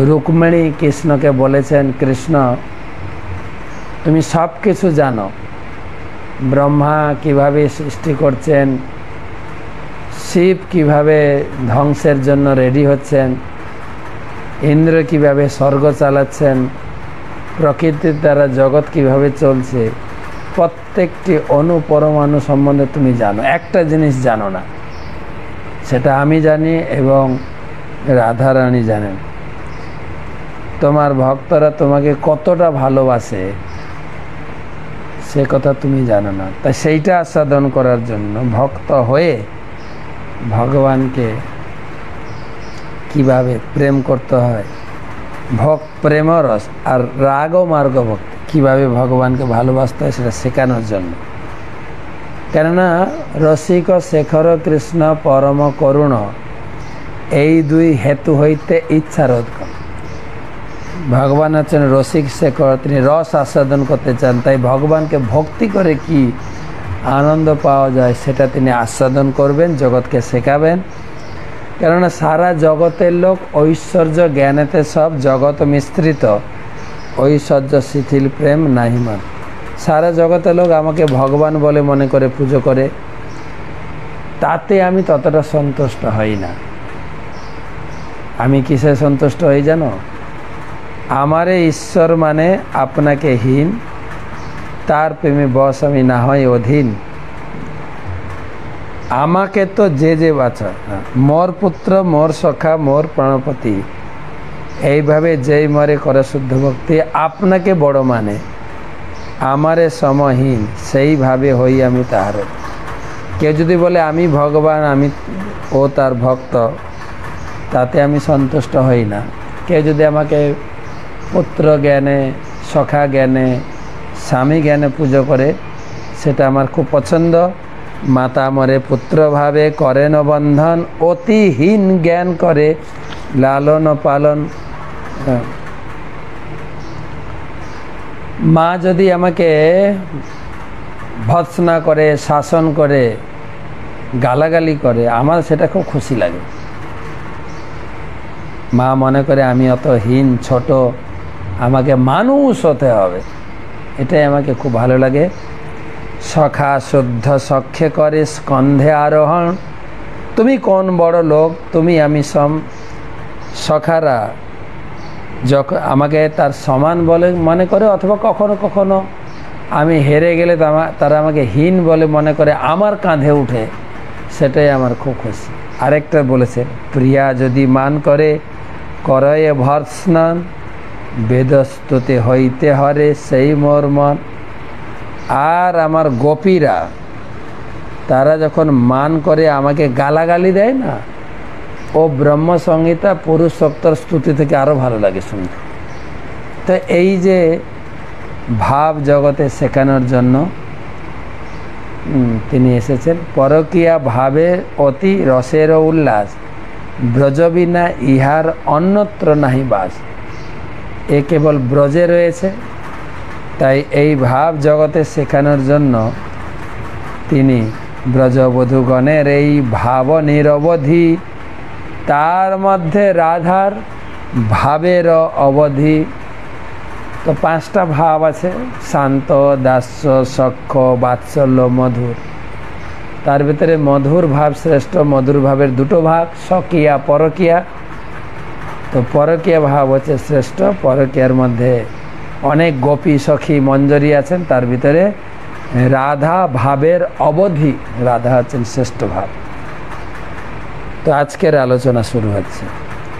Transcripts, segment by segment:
রুক্মিণী কৃষ্ণকে বলেছেন, কৃষ্ণ তুমি সব কিছু জানো, ব্রহ্মা কিভাবে সৃষ্টি করছেন, শিব কিভাবে ধ্বংসের জন্য রেডি হচ্ছেন, ইন্দ্র কিভাবে স্বর্গ চালাচ্ছেন, প্রকৃতির দ্বারা জগৎ কিভাবে চলছে, প্রত্যেকটি অণু পরমাণু সম্বন্ধে তুমি জানো। একটা জিনিস জানো না, সেটা আমি জানি এবং রাধারানী জানেন। তোমার ভক্তরা তোমাকে কতটা ভালোবাসে সে কথা তুমি জানো না। তাই সেইটা আস্বাদন করার জন্য ভক্ত হয়ে ভগবানকে কিভাবে প্রেম করতে হয়, প্রেম রস আর রাগ ও মার্গ ভক্তি কীভাবে ভগবানকে ভালোবাসতে হয় সেটা শেখানোর জন্য। কেননা রসিক শেখর কৃষ্ণ পরম করুণ, এই দুই হেতু হইতে ইচ্ছা রোধ করে। ভগবান হচ্ছেন রসিক শেখর, তিনি রস আস্বাদন করতে চান, তাই ভগবানকে ভক্তি করে কি আনন্দ পাওয়া যায় সেটা তিনি আস্বাদন করবেন, জগৎকে শেখাবেন। কেননা সারা জগতের লোক ঐশ্বর্য জ্ঞানেতে সব জগৎ মিশ্রিত, ঐশ্বর্য শিথিল প্রেম নাহিমান। সারা জগতের লোক আমাকে ভগবান বলে মনে করে পুজো করে, তাতে আমি ততটা সন্তুষ্ট হই না। আমি কিসে সন্তুষ্ট হই জানো? আমারে ঈশ্বর মানে আপনাকে হীন, তার প্রেমে বশ আমি না হয় অধীন। আমাকে তো যে বাছা, মোর পুত্র মোর সখা মোর প্রাণপতি, এইভাবে যেই মরে করে শুদ্ধ ভক্তি, আপনাকে বড় মানে আমারে সমহীন, সেইভাবে হই আমি তাহার। কেউ যদি বলে আমি ভগবান, আমি ও তার ভক্ত, তাতে আমি সন্তুষ্ট হই না। কেউ যদি আমাকে পুত্র জ্ঞানে, সখা জ্ঞানে, স্বামী জ্ঞানে পুজো করে, সেটা আমার খুব পছন্দ। মাতা মরে পুত্র ভাবে করেন বন্ধন, অতিহীন জ্ঞান করে লালন পালন। মা যদি আমাকে ভৎসনা করে, শাসন করে, গালাগালি করে, আমার সেটা খুব খুশি লাগে। মা মনে করে আমি অত হীন, ছোট, আমাকে মানুষ হতে হবে, এটাই আমাকে খুব ভালো লাগে। সখা শুদ্ধ সখ্যে করে স্কন্ধে আরোহণ, তুমি কোন বড় লোক, তুমি আমি সম। সখারা যখন আমাকে তার সমান বলে মনে করে, অথবা কখনো কখনো আমি হেরে গেলে তারা আমাকে হীন বলে মনে করে, আমার কাঁধে উঠে, সেটাই আমার খুব খুশি। আরেকটা বলেছে, প্রিয়া যদি মান করে করয়ে ভর্ৎস্নান, বেদস্তুতে হইতে হরে সেই মোর মন। আর আমার গোপীরা, তারা যখন মান করে আমাকে গালাগালি দেয় না, ও ব্রহ্মসংহিতা পুরুষোত্তর স্তুতি থেকে আরও ভালো লাগে শুনতে। তো এই যে ভাব জগতে শেখানোর জন্য তিনি এসেছেন। পরকীয়া ভাবে অতি রসের উল্লাস, ব্রজবিনা ইহার অন্যত্র নাহি বাস। এ কেবল ব্রজে রয়েছে, তাই এই ভাব জগতে শেখানোর জন্য তিনি ব্রজবধূগণের এই ভাব নিরবধি, তার মধ্যে রাধার ভাবের অবধি। তো পাঁচটা ভাব আছে, শান্ত, দাস্য, সখ্য, বাৎসল্য, মধুর। তার ভিতরে মধুর ভাব শ্রেষ্ঠ। মধুর ভাবের দুটো ভাগ, স্বকীয়া, পরকীয়া। তো পরকীয়া ভাব হচ্ছে শ্রেষ্ঠ। পরকীয়ার মধ্যে অনেক গোপী সখী মঞ্জরি আছেন, তার ভিতরে রাধা ভাবের অবধি, রাধা হচ্ছেন শ্রেষ্ঠ ভাব। তো আজকের আলোচনা শুরু হচ্ছে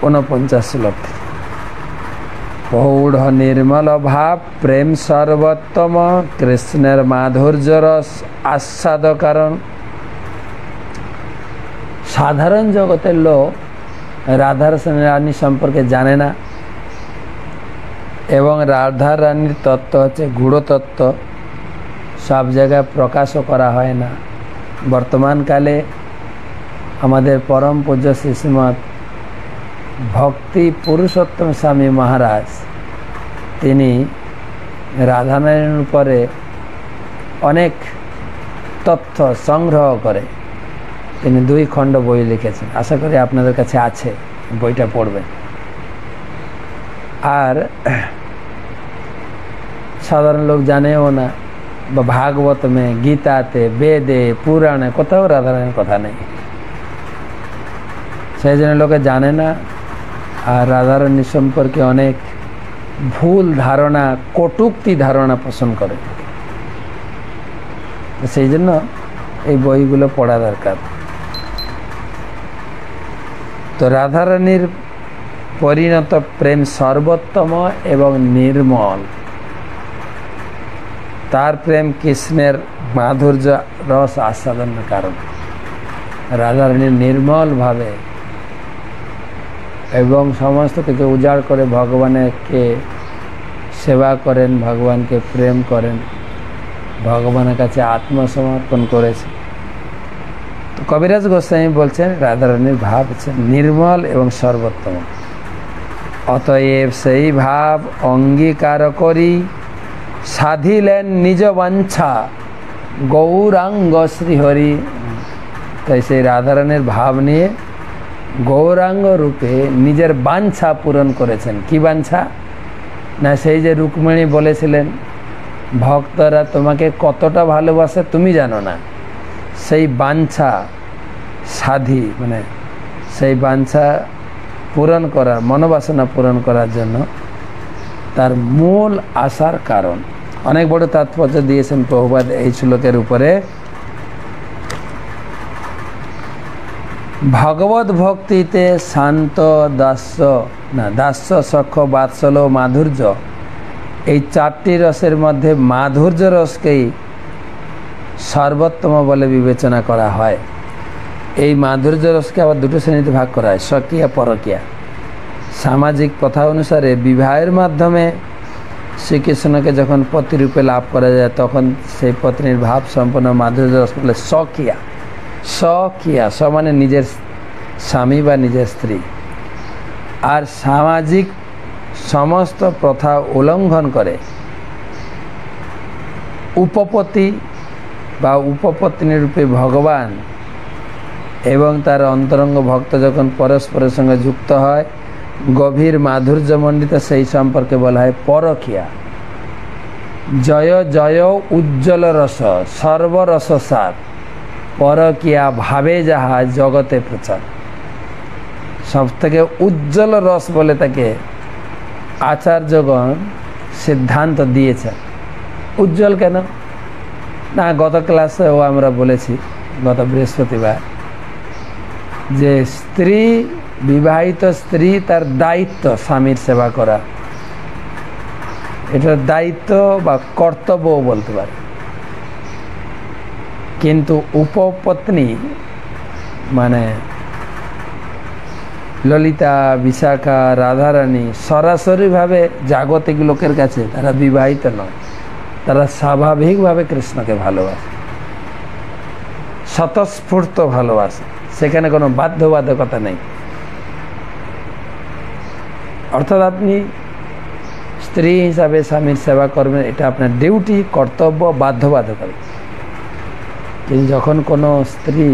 49 শ্লোক। প্রৌঢ় নির্মল ভাব প্রেম সর্বোত্তম, কৃষ্ণের মাধুর্য রস আস্বাদ কারণ। সাধারণ জগতের লোক রাধার রানী সম্পর্কে জানে না, এবং রাধা রানীর তত্ত্ব হচ্ছে গূঢ় তত্ত্ব, সব জায়গায় প্রকাশও করা হয় না। বর্তমানকালে আমাদের পরম পূজ্য শ্রীশ্রীমৎ ভক্তি পুরুষোত্তম স্বামী মহারাজ, তিনি রাধারানীর উপরে অনেক তথ্য সংগ্রহ করে তিনি 2 খণ্ড বই লিখেছেন। আশা করি আপনাদের কাছে আছে, বইটা পড়বেন। আর সাধারণ লোক জানেও না, বা ভাগবত মে, গীতাতে, বেদে, পুরাণে কোথাও রাধারানীর কথা নেই। সেই জন্য লোকে জানে না, আর রাধারানী সম্পর্কে অনেক ভুল ধারণা, কটূক্তি ধারণা পোষণ করে। সেই জন্য এই বইগুলো পড়া দরকার। তো রাধারানীর পরিণত প্রেম সর্বোত্তম এবং নির্মল। তার প্রেম কৃষ্ণের মাধুর্য রস আস্বাদনের কারণ। রাধারানী নির্মলভাবে এবং সমস্ত কিছু উজাড় করে ভগবানকে সেবা করেন, ভগবানকে প্রেম করেন, ভগবানের কাছে আত্মসমর্পণ করেছে। তো কবিরাজ গোস্বামী বলছেন রাধারানীর ভাব হচ্ছে নির্মল এবং সর্বোত্তম। অতএব সেই ভাব অঙ্গীকার করি সাধিলেন নিজ বাঞ্ছা গৌরাঙ্গ শ্রীহরি। তাই সেই রাধারানীর ভাব নিয়ে গৌরাঙ্গ রূপে নিজের বাঞ্ছা পূরণ করেছেন। কি বাঞ্ছা? না সেই যে রুক্মিণী বলেছিলেন ভক্তরা তোমাকে কতটা ভালোবাসে তুমি জানো না, সেই বাঞ্ছা সাধি, মানে সেই বাঞ্ছা পূরণ করার, মনোবাসনা পূরণ করার জন্য তার মূল আসার কারণ। অনেক বড় তাৎপর্য দিয়েছেন প্রভুপাদ এই শ্লোকের উপরে। ভগবত ভক্তিতে শান্ত, দাস্য, সখ্য, বাৎসল্য, মাধুর্য, এই চারটি রসের মধ্যে মাধুর্য রসকেই সর্বোত্তম বলে বিবেচনা করা হয়। এই মাধুর্য রসকে আবার দুটো শ্রেণীতে ভাগ করা হয়, স্বকীয়া, পরকীয়া। সামাজিক প্রথা অনুসারে বিবাহের মাধ্যমে শ্রীকৃষ্ণকে যখন পতিরূপে লাভ করা যায় তখন সেই পত্নীর ভাব সম্পন্ন মাধুর্য রস বলে স্বকীয়া। স্বকীয়া মানে নিজের স্বামী বা নিজের স্ত্রী। আর সামাজিক সমস্ত প্রথা উল্লঙ্ঘন করে উপপতি বা উপপত্নী রূপে ভগবান এবং তার অন্তরঙ্গ ভক্ত যখন পরস্পরের সঙ্গে যুক্ত হয় গভীর মাধুর্যমণ্ডিত, সেই সম্পর্কে বলা হয় পরকীয়া। জয় জয় উজ্জ্বল রস সর্বরস সার, পরকীয়া ভাবে যাহা জগতে প্রচার। সব থেকে উজ্জ্বল রস বলে তাকে আচার্যগণ সিদ্ধান্ত দিয়েছেন। উজ্জ্বল কেন না, গত ক্লাসেও আমরা বলেছি, গত বৃহস্পতিবার, যে স্ত্রী, বিবাহিত স্ত্রী তার দায়িত্ব স্বামীর সেবা করা, এটার দায়িত্ব বা কর্তব্য বলতে পারে। কিন্তু উপপত্নী মানে ললিতা, বিশাখা, রাধারানী সরাসরিভাবে জাগতিক লোকের কাছে তারা বিবাহিত নয়, তারা স্বাভাবিকভাবে কৃষ্ণকে ভালোবাসে, স্বতঃস্ফূর্ত ভালোবাসে, সেখানে কোনো বাধ্যবাধকতা নেই। অর্থাৎ আপনি স্ত্রী হিসাবে স্বামীর সেবা করবেন, এটা আপনার ডিউটি, কর্তব্য, বাধ্যবাধকতা। কিন্তু যখন কোনো স্ত্রী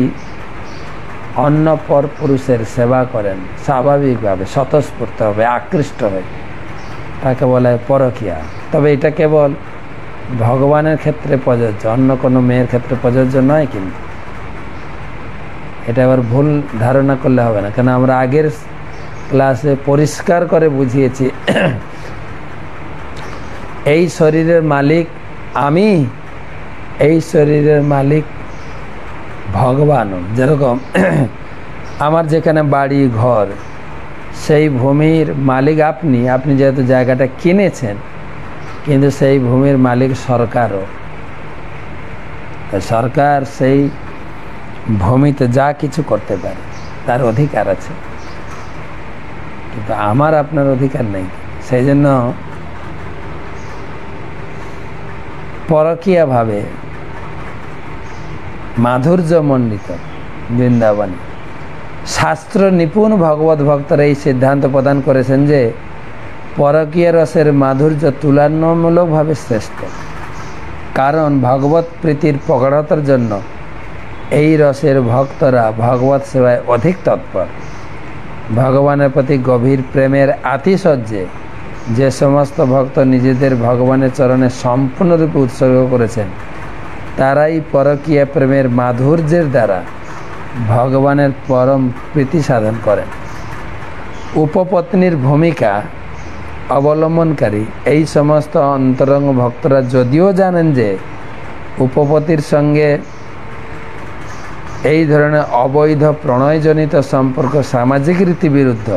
অন্য পর পুরুষের সেবা করেন স্বাভাবিকভাবে, স্বতঃস্ফূর্তভাবে, আকৃষ্ট হয়ে, তাকে বলা হয় পরকীয়া। তবে এটা কেবল ভগবানের ক্ষেত্রে প্রযোজ্য, অন্য কোনো মেয়ের ক্ষেত্রে প্রযোজ্য নয়। কিন্তু এটা আবার ভুল ধারণা করলে হবে না, কেন আমরা আগের ক্লাসে পরিষ্কার করে বুঝিয়েছি এই শরীরের মালিক আমি, এই শরীরের মালিক ভগবানও। যেরকম আমার যেখানে বাড়ি ঘর, সেই ভূমির মালিক আপনি, আপনি যেহেতু জায়গাটা কিনেছেন, কিন্তু সেই ভূমির মালিক সরকারও। সরকার সেই ভূমিতে যা কিছু করতে পারে, তার অধিকার আছে, কিন্তু আমার আপনার অধিকার নেই। সেই জন্য পরকীয়াভাবে মাধুর্যমণ্ডিত বৃন্দাবনে শাস্ত্র নিপুণ ভগবত ভক্তরা এই সিদ্ধান্ত প্রদান করেছেন যে পরকীয়া রসের মাধুর্য তুলনামূলকভাবে শ্রেষ্ঠ। কারণ ভগবত প্রীতির প্রগাঢ়তার জন্য এই রসের ভক্তরা ভগবত সেবায় অধিক তৎপর। ভগবানের প্রতি গভীর প্রেমের আতিশয্যে যে সমস্ত ভক্ত নিজেদের ভগবানের চরণে সম্পূর্ণরূপে উৎসর্গ করেছেন তারাই পরকীয়া প্রেমের মাধুর্যের দ্বারা ভগবানের পরম প্রীতি সাধন করেন। উপপত্নীর ভূমিকা অবলম্বনকারী এই সমস্ত অন্তরঙ্গ ভক্তরা যদিও জানেন যে উপপতির সঙ্গে এই ধরনের অবৈধ প্রণয়জনিত সম্পর্ক সামাজিক রীতি বিরুদ্ধ,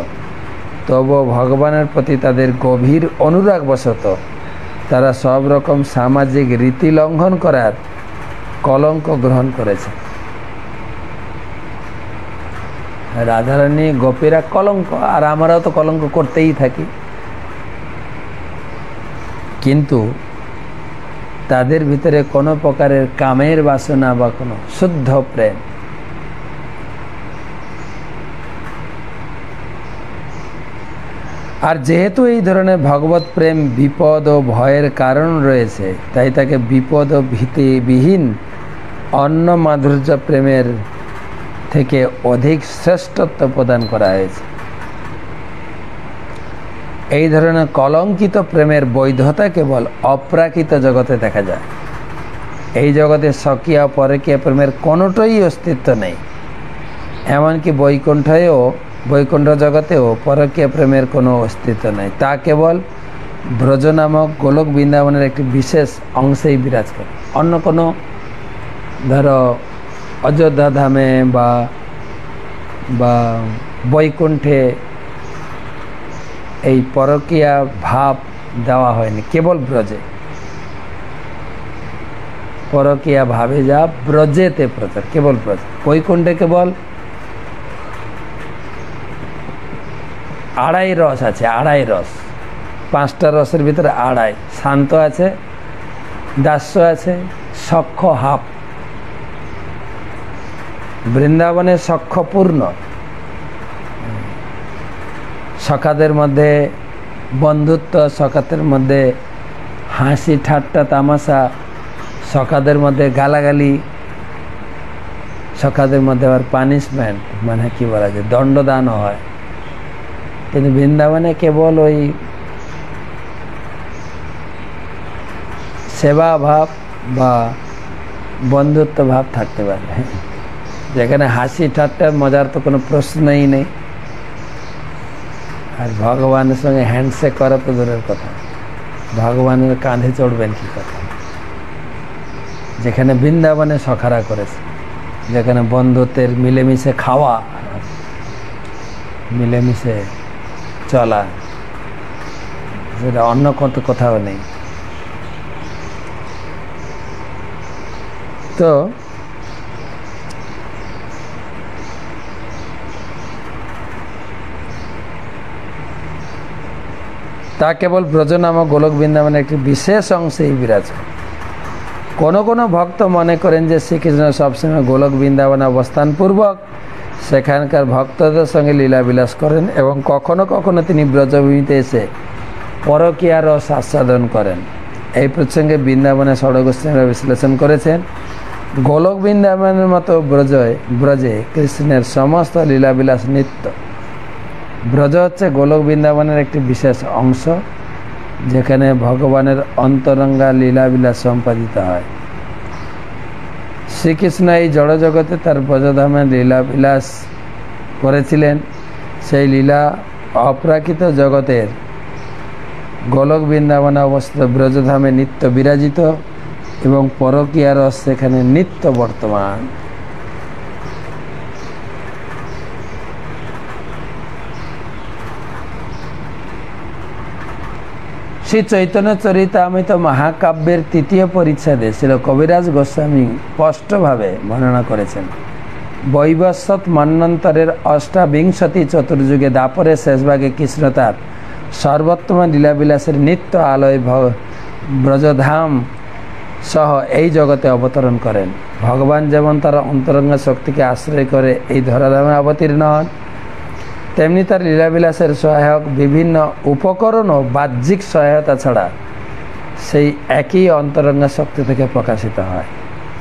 তবুও ভগবানের প্রতি তাদের গভীর অনুরাগবশত তারা সব রকম সামাজিক রীতি লঙ্ঘন করার কলঙ্ক গ্রহণ করেছে। রাধারানী গোপীরা কলঙ্ক, আর আমরাও তো কলঙ্ক করতেই থাকি, কিন্তু তাদের ভিতরে কোনো প্রকারের কামের বাসনা বা কোনো শুদ্ধ প্রেম, আর যেহেতু এই ধরনের ভগবত প্রেম বিপদ ও ভয়ের কারণ রয়েছে, তাই তাকে বিপদ ও ভীতিবিহীন অন্য মাধুর্য প্রেমের থেকে অধিক শ্রেষ্ঠত্ব প্রদান করা হয়েছে। এই ধরনের কলঙ্কিত প্রেমের বৈধতা কেবল অপ্রাকৃত জগতে দেখা যায়। এই জগতে স্বকীয় পরকীয় প্রেমের কোনোটাই অস্তিত্ব নেই। এমনকি বৈকুণ্ঠ জগতেও পরকীয় প্রেমের কোনো অস্তিত্ব নেই। তা কেবল ব্রজ নামক গোলক বৃন্দাবনের একটি বিশেষ অংশেই বিরাজ করে। অন্য কোনো ধরো অযোধ্যা ধামে বা বৈকুণ্ঠে এই পরকীয়া ভাব দেওয়া হয়নি, কেবল ব্রজে। পরকীয়া ভাবে যা ব্রজেতে প্রচার, কেবল ব্রজ। বৈকুণ্ঠে কেবল আড়াই রস আছে, আড়াই রস, 5টা রসের ভিতরে আড়াই। শান্ত আছে, দাস্য আছে, সখ্য হাফ। বৃন্দাবনে সখ্যপূর্ণ, সখাদের মধ্যে বন্ধুত্ব, সখাদের মধ্যে হাসি ঠাট্টা তামাশা, সখাদের মধ্যে গালাগালি, সখাদের মধ্যে আবার পানিশমেন্ট, মানে কি বলা যায়, দণ্ডদানও হয়। কিন্তু বৃন্দাবনে কেবল ওই সেবা ভাব বা বন্ধুত্ব ভাব থাকতে পারে, যেখানে হাসি ঠাট্টা মজার তো কোনো প্রশ্নই নেই। আর ভগবানের সঙ্গে হ্যান্ডশেক করা তো দূরের কথা, ভগবানের কাঁধে চড়বেন কি কথা। যেখানে বৃন্দাবনে সখারা করেছে, যেখানে বন্ধুত্বের মিলেমিশে খাওয়া, মিলেমিশে চলা, সেটা অন্য কত কোথাও নেই। তো তা কেবল ব্রজ নামক গোলক বৃন্দাবনের একটি বিশেষ অংশেই বিরাজ করে। কোনো ভক্ত মনে করেন যে শ্রীকৃষ্ণ সবসময় গোলক বৃন্দাবনে অবস্থানপূর্বক সেখানকার ভক্তদের সঙ্গে লীলাবিলাস করেন এবং কখনো কখনো তিনি ব্রজভূমিতে এসে পরকীয়া রস আস্বাদন করেন। এই প্রসঙ্গে বৃন্দাবনে ষড়গোষ্ঠীরা বিশ্লেষণ করেছেন, গোলক বৃন্দাবনের মতো ব্রজে কৃষ্ণের সমস্ত লীলাবিলাস নিত্য। ব্রজ হচ্ছে গোলক বৃন্দাবনের একটি বিশেষ অংশ, যেখানে ভগবানের অন্তরঙ্গা লীলাবিলাস সম্পাদিত হয়। শ্রীকৃষ্ণ এই জড়জগতে তার ব্রজধামে লীলাবিলাস করেছিলেন। সেই লীলা অপ্রাকৃত জগতের গোলক বৃন্দাবনে অবস্থিত ব্রজধামে নিত্য বিরাজিত এবং পরকীয়া রস সেখানে নিত্য বর্তমান। শ্রী চৈতন্য চরিতামৃত মহাকাব্যের 3য় পরিচ্ছেদে শ্রীল কবিরাজ গোস্বামী স্পষ্টভাবে বর্ণনা করেছেন, বৈবস্বত মন্বন্তরের অষ্টাবিংশতি চতুর্যুগে দাপরের শেষভাগে কৃষ্ণ তার সর্বোত্তম লীলাবিলাসের নিত্য আলয় ব্রজধাম সহ এই জগতে অবতরণ করেন। ভগবান যেমন তার অন্তরঙ্গ শক্তিকে আশ্রয় করে এই ধরাধামে অবতীর্ণ হন, তেমনি তার লীলাবিলাসের সহায়ক বিভিন্ন উপকরণ ও বাহ্যিক সহায়তা ছাড়া সেই একই অন্তরঙ্গ শক্তি থেকে প্রকাশিত হয়।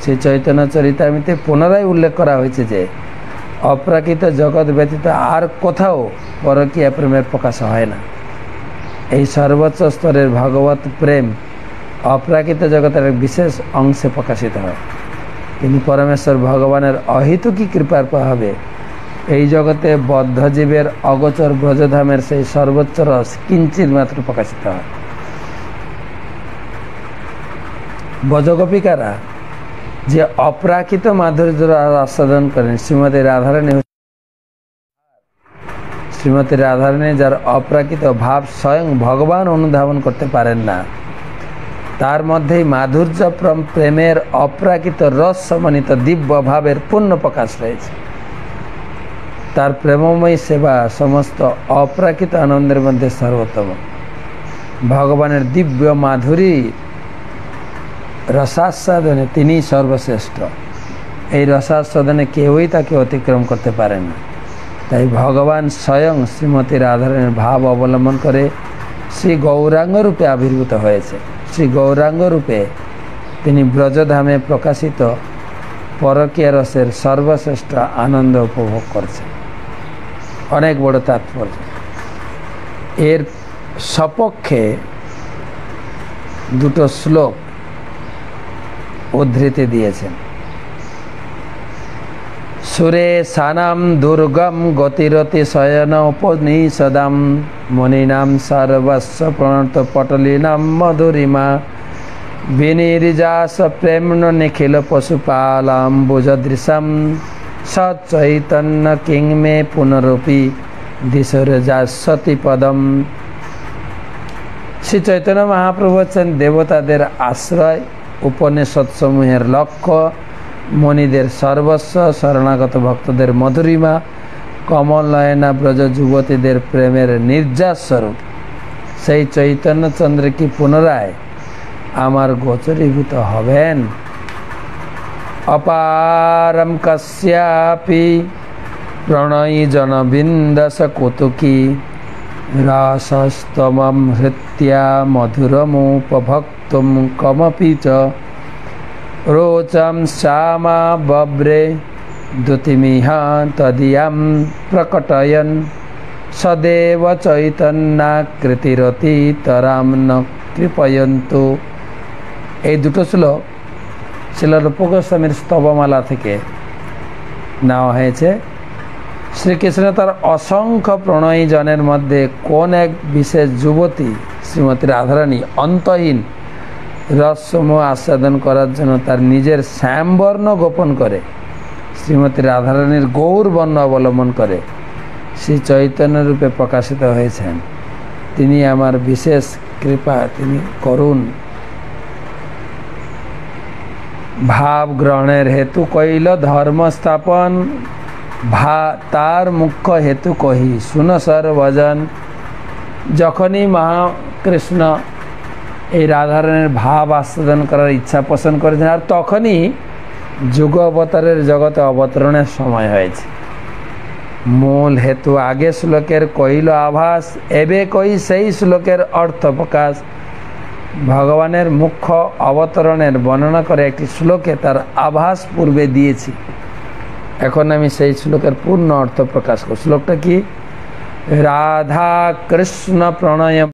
শ্রী চৈতন্য চরিতামৃতে পুনরায় উল্লেখ করা হয়েছে যে অপ্রাকৃত জগৎ ব্যতীত আর কোথাও পরকীয়া প্রেমের প্রকাশ হয় না। এই সর্বোচ্চ স্তরের ভগবত প্রেম অপ্রাকৃত জগতের এক বিশেষ অংশে প্রকাশিত হয়। কিন্তু পরমেশ্বর ভগবানের অহেতুকী কৃপার প্রভাবে এই জগতে বদ্ধজীবের অগোচর ব্রজধামের সেই সর্বোচ্চ রস কিঞ্চিত মাত্র প্রকাশিত হয়। ব্রজগোপিকারা যে অপ্রাকৃত মাধুর্য আস্বাদন করেন, শ্রীমতী রাধারানী যার অপ্রাকৃত ভাব স্বয়ং ভগবান অনুধাবন করতে পারেন না, তার মধ্যেই মাধুর্য প্রেমের অপ্রাকৃত রস সমন্বিত দিব্য ভাবের পূর্ণ প্রকাশ রয়েছে। তার প্রেমময়ী সেবা সমস্ত অপ্রাকৃত আনন্দের মধ্যে সর্বোত্তম। ভগবানের দিব্য মাধুরী রসাস্বাদনে তিনি সর্বশ্রেষ্ঠ। এই রসাস্বাদনে কেউই তাকে অতিক্রম করতে পারে না। তাই ভগবান স্বয়ং শ্রীমতী রাধারানীর ভাব অবলম্বন করে শ্রী গৌরাঙ্গ রূপে আবির্ভূত হয়েছে। শ্রী গৌরাঙ্গ রূপে তিনি ব্রজধামে প্রকাশিত পরকীয়া রসের সর্বশ্রেষ্ঠ আনন্দ উপভোগ করছেন। অনেক বড় তাৎপর্য। এর সপক্ষে দুটো শ্লোক উদ্ধৃতি দিয়েছেন। সুরে সানাম দুর্গম গতিরতি শয়ন উপনিষদাম মনিনাম সর্বস্ব প্রণত পটলিনাম মধুরিমা বিনির্যাস প্রেমন নিখিল পশুপালাম বুজদৃশম সচৈতন্য কিং মে পুনরূপী দিশরজাসতি পদম। শ্রী চৈতন্য মহাপ্রভু হচ্ছেন দেবতাদের আশ্রয়, উপনিষদ সমূহের লক্ষ্য, মণিদের সর্বস্ব, শরণাগত ভক্তদের মধুরিমা, কমল নয়না ব্রজ যুবতীদের প্রেমের নির্যাস স্বরূপ সেই চৈতন্যচন্দ্র কি পুনরায় আমার গোচরীভূত হবেন? অপারম কস্যাপি প্রণয়ী জনবিন্দস কৌতুকী রাসস্তমম হৃত্যা মধুরমুপভক্তুম কমপি চ রোচম শ্যামা বব্রে দ্যুতিমিহ তদীয়াম প্রকটয়ন সদেব চৈতন্যাকৃতিরতি তরাম ন কৃপয়ন্তু। এই দুটো শ্লোক শ্রীল রূপ গোস্বামীর স্তবমালা থেকে নেওয়া হয়েছে। শ্রীকৃষ্ণ তার অসংখ্য প্রণয়ী জনের মধ্যে কোন এক বিশেষ যুবতী শ্রীমতী রাধারানী অন্তহীন রসসমূহ আস্বাদন করার জন্য তার নিজের শ্যামবর্ণ গোপন করে শ্রীমতী রাধারানীর গৌর বর্ণ অবলম্বন করে শ্রী চৈতন্য রূপে প্রকাশিত হয়েছেন। তিনি আমার বিশেষ কৃপা, তিনি করুণ। ভাব গ্রহণের হেতু কইল ধর্ম স্থাপন, তার মুখ্য হেতু কহি শুন সর্বজন। যখনই মহাকৃষ্ণ এই রাধারানীর ভাব আস্বাদন করার ইচ্ছা পোষণ করেছেন, আর তখনই যুগ অবতারের জগতে অবতরণের সময় হয়েছে। মূল হেতু আগে শ্লোকের কইল আভাস, এবে কই সেই শ্লোকের অর্থ প্রকাশ। ভগবানের মুখ্য অবতরণের বর্ণনা করে একটি শ্লোকে তার আভাস পূর্বে দিয়েছি। এখন আমি সেই শ্লোকের পূর্ণ অর্থ প্রকাশ করব। শ্লোকটা কি? রাধা কৃষ্ণ প্রণয়